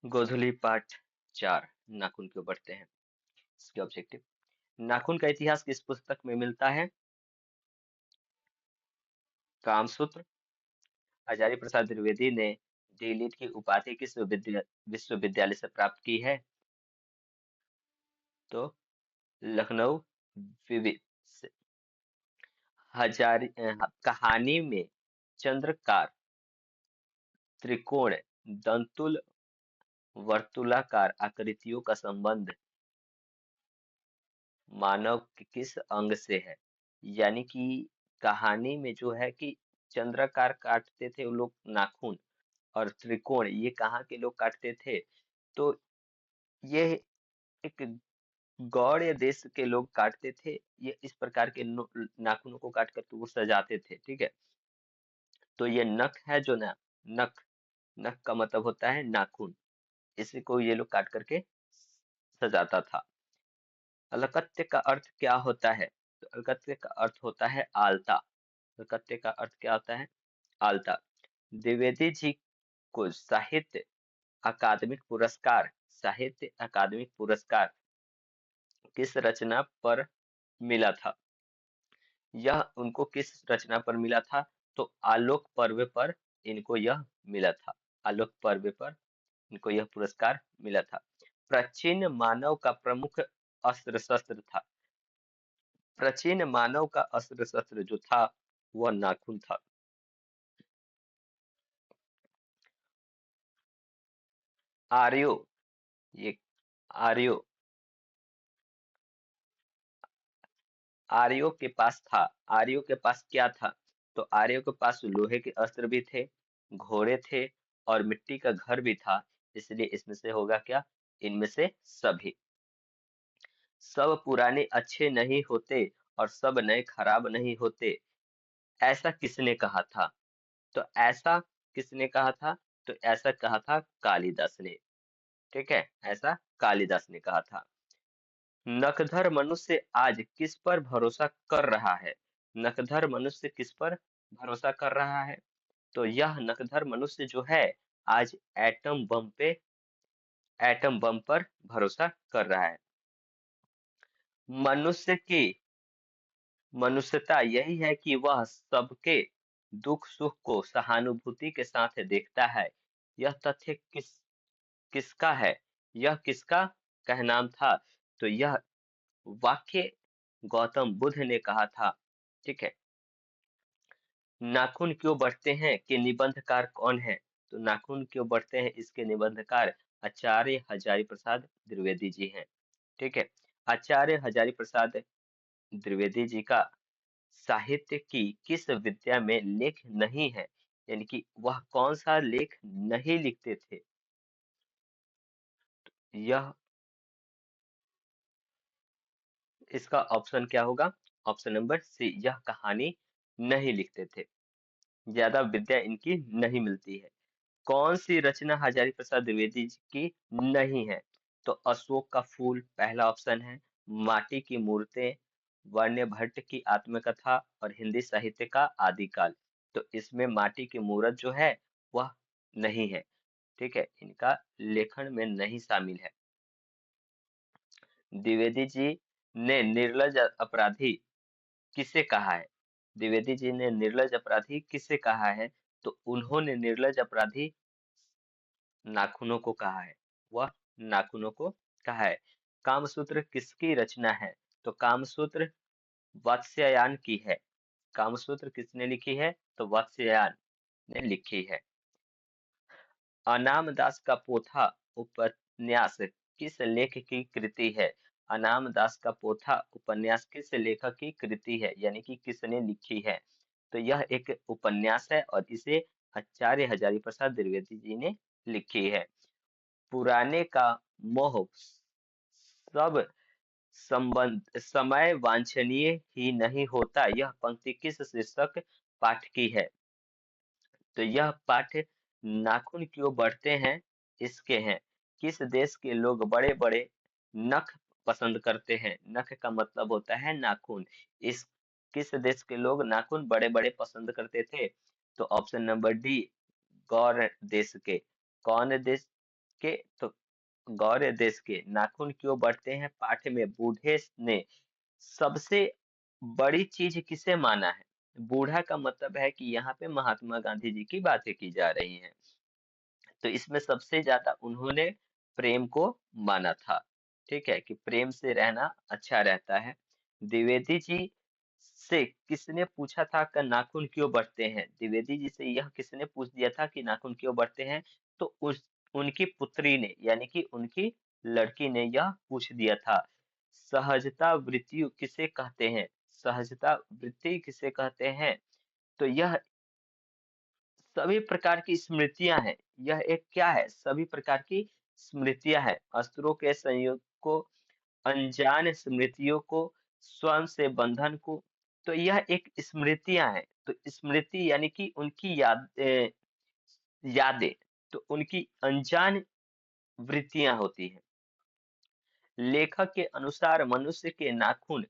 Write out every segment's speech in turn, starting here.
गोधुली पाठ 4 नाखून क्यों बढ़ते हैं। इसके ऑब्जेक्टिव। नाखून का इतिहास किस पुस्तक में मिलता है? कामसूत्र। आचार्य प्रसाद द्विवेदी ने डी.लिट की उपाधि किस विश्वविद्यालय से प्राप्त की है? तो लखनऊ विवि से। कहानी में चंद्रकार, त्रिकोण, दंतुल, वर्तुलाकार आकृतियों का संबंध मानव के किस अंग से है? यानी कि कहानी में जो है कि चंद्राकार काटते थे वो लोग नाखून, और त्रिकोण ये कहाँ के लोग काटते थे? तो ये एक गौड़ देश के लोग काटते थे। ये इस प्रकार के नाखूनों को काट करके वो सजाते थे। ठीक है, तो ये नख है जो ना, नख, नख का मतलब होता है नाखून। इसी को ये लोग काट करके सजाता था। अलकत्य का अर्थ क्या होता है? तो अलकत्य का अर्थ होता है आलता। अलकत्य का अर्थ क्या होता है? आलता। द्विवेदी जी को साहित्य अकादमिक पुरस्कार किस रचना पर मिला था? यह उनको किस रचना पर मिला था? तो आलोक पर्व पर इनको यह मिला था। आलोक पर्व पर इनको यह पुरस्कार मिला था। प्राचीन मानव का प्रमुख अस्त्र शस्त्र था। प्राचीन मानव का अस्त्र शस्त्र जो था वह नाखून था। आर्यो, ये आर्यो, आर्यों के पास था। आर्यों के पास क्या था? तो आर्यों के पास लोहे के अस्त्र भी थे, घोड़े थे, और मिट्टी का घर भी था। इसलिए इसमें से होगा क्या? इनमें से सभी। सब पुराने अच्छे नहीं होते और सब नए खराब नहीं होते, ऐसा किसने कहा था? तो ऐसा किसने कहा था? तो ऐसा कहा था कालिदास ने। ठीक है, ऐसा कालिदास ने कहा था। नखधर मनुष्य आज किस पर भरोसा कर रहा है? नखधर मनुष्य किस पर भरोसा कर रहा है? तो यह नखधर मनुष्य जो है आज एटम बम पर भरोसा कर रहा है। मनुष्य की मनुष्यता यही है कि वह सबके दुख सुख को सहानुभूति के साथ देखता है। यह तथ्य किसका है? यह किसका कहनाम था? तो यह वाक्य गौतम बुद्ध ने कहा था। ठीक है। नाखून क्यों बढ़ते हैं के निबंधकार कौन है? तो नाखून क्यों बढ़ते हैं इसके निबंधकार आचार्य हजारी प्रसाद द्विवेदी जी हैं। ठीक है। आचार्य हजारी प्रसाद द्विवेदी जी का साहित्य की किस विद्या में लेख नहीं है, यानी कि वह कौन सा लेख नहीं लिखते थे? यह इसका ऑप्शन क्या होगा? ऑप्शन नंबर सी, यह कहानी नहीं लिखते थे। ज्यादा विद्या इनकी नहीं मिलती है। कौन सी रचना हजारी प्रसाद द्विवेदी जी की नहीं है? तो अशोक का फूल पहला ऑप्शन है, माटी की मूर्तें, वर्ण्य भट्ट की आत्मकथा, और हिंदी साहित्य का आदिकाल। तो इसमें माटी की मूर्त जो है वह नहीं है। ठीक है, इनका लेखन में नहीं शामिल है। द्विवेदी जी ने निर्लज अपराधी किसे कहा है? द्विवेदी जी ने निर्लज अपराधी किसे कहा है? तो उन्होंने निर्लज अपराधी नाखूनों को कहा है। वह नाखूनों को कहा है। कामसूत्र किसकी रचना है? तो कामसूत्र वात्स्यायन की है। कामसूत्र किसने लिखी है? तो वात्स्यायन ने लिखी है। अनाम दास का पोथा उपन्यास किस लेख की कृति है? अनाम दास का पोथा उपन्यास किस लेखक की कृति है, यानी कि किसने लिखी है? तो यह एक उपन्यास है और इसे आचार्य हजारी प्रसाद द्विवेदी जी ने लिखी है। पुराने का मोह सब संबंध समय वांछनीय ही नहीं होता, यह पंक्ति किस शीर्षक पाठ की है? तो यह पाठ नाखून क्यों बढ़ते हैं इसके हैं। किस देश के लोग बड़े बड़े नख पसंद करते हैं? नख का मतलब होता है नाखून। इस किस देश के लोग नाखून बड़े बड़े पसंद करते थे? तो ऑप्शन नंबर डी, गौर देश के। कौन देश के तो गौर देश के नाखून क्यों बढ़ते हैं पाठ में बूढ़े ने सबसे बड़ी चीज किसे माना है। बूढ़ा का मतलब है कि यहाँ पे महात्मा गांधी जी की बातें की जा रही हैं। तो इसमें सबसे ज्यादा उन्होंने प्रेम को माना था। ठीक है कि प्रेम से रहना अच्छा रहता है। द्विवेदी जी से किसने पूछा था कि नाखून क्यों बढ़ते हैं। द्विवेदी जी से यह किसने पूछ दिया था कि नाखून क्यों बढ़ते हैं। तो उनकी पुत्री ने यानी कि उनकी लड़की ने यह पूछ दिया था। सहजता वृत्ति किसे कहते हैं। सहजता वृत्ति किसे कहते हैं। तो यह सभी प्रकार की स्मृतियां हैं। यह एक क्या है सभी प्रकार की स्मृतियां हैं अस्त्रों के संयोग को अनजान स्मृतियों को स्वयं से बंधन को। तो यह एक स्मृतियां हैं। तो स्मृति यानी कि उनकी यादें। तो उनकी अनजान वृत्तियां होती हैं। लेखक के अनुसार मनुष्य के नाखून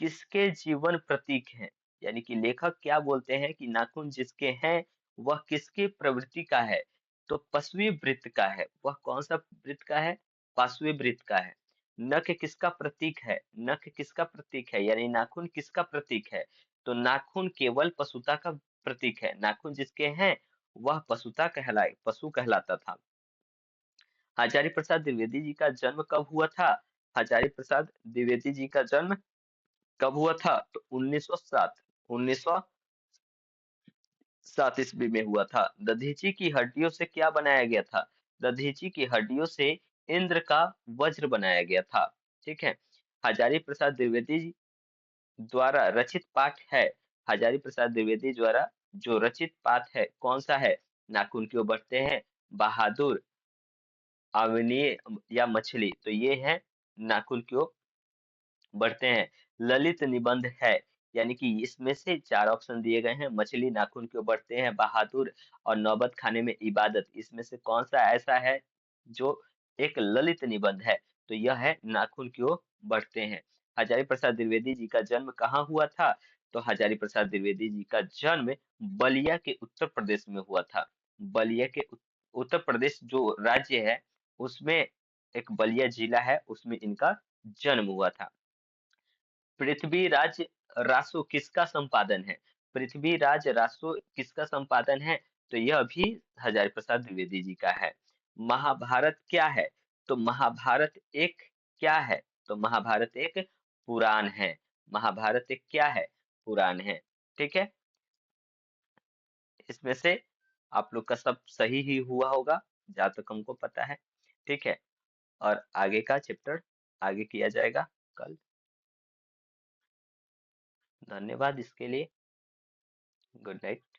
किसके जीवन प्रतीक हैं। यानी कि लेखक क्या बोलते हैं कि नाखून जिसके हैं वह किसकी प्रवृत्ति का है। तो पशुवी वृत्त का है। वह कौन सा वृत्त का है। पशुवी वृत्त का है। नख किसका प्रतीक है। नख किसका प्रतीक है यानी नाखून किसका प्रतीक है। तो नाखून केवल पशुता का प्रतीक है। नाखून जिसके हैं वह पशुता कहलाए पशु कहलाता था। हजारी प्रसाद द्विवेदी जी का जन्म कब हुआ था। हजारी प्रसाद द्विवेदी जी का जन्म कब हुआ था। तो 1907 1907 ईस्वी में हुआ था। दधीची की हड्डियों से क्या बनाया गया था। दधीची की हड्डियों से इंद्र का वज्र बनाया गया था। ठीक है। हजारी प्रसाद द्विवेदी जी द्वारा रचित पाठ है। हजारी प्रसाद द्विवेदी द्वारा जो रचित पाठ है कौन सा है। नाखून क्यों बढ़ते हैं बहादुर अवनीय या मछली। तो ये है नाखून क्यों बढ़ते हैं। ललित निबंध है यानी कि इसमें से चार ऑप्शन दिए गए हैं। मछली नाखून क्यों बढ़ते हैं बहादुर और नौबत खाने में इबादत। इसमें से कौन सा ऐसा है जो एक ललित निबंध है। तो यह है नाखून क्यों बढ़ते हैं। हजारी प्रसाद द्विवेदी जी का जन्म कहाँ हुआ था। तो हजारी प्रसाद द्विवेदी जी का जन्म बलिया के उत्तर प्रदेश में हुआ था। बलिया के उत्तर प्रदेश जो राज्य है उसमें एक बलिया जिला है उसमें इनका जन्म हुआ था। पृथ्वीराज रासो किसका संपादन है। पृथ्वीराज रासो किसका संपादन है। तो यह भी हजारी प्रसाद द्विवेदी जी का है। महाभारत क्या है। तो महाभारत एक क्या है। तो महाभारत एक पुराण है। महाभारत एक क्या है पुराण है। ठीक है। इसमें से आप लोग का सब सही ही हुआ होगा जहाँ तक हमको पता है। ठीक है। और आगे का चैप्टर आगे किया जाएगा कल। धन्यवाद इसके लिए। Good night.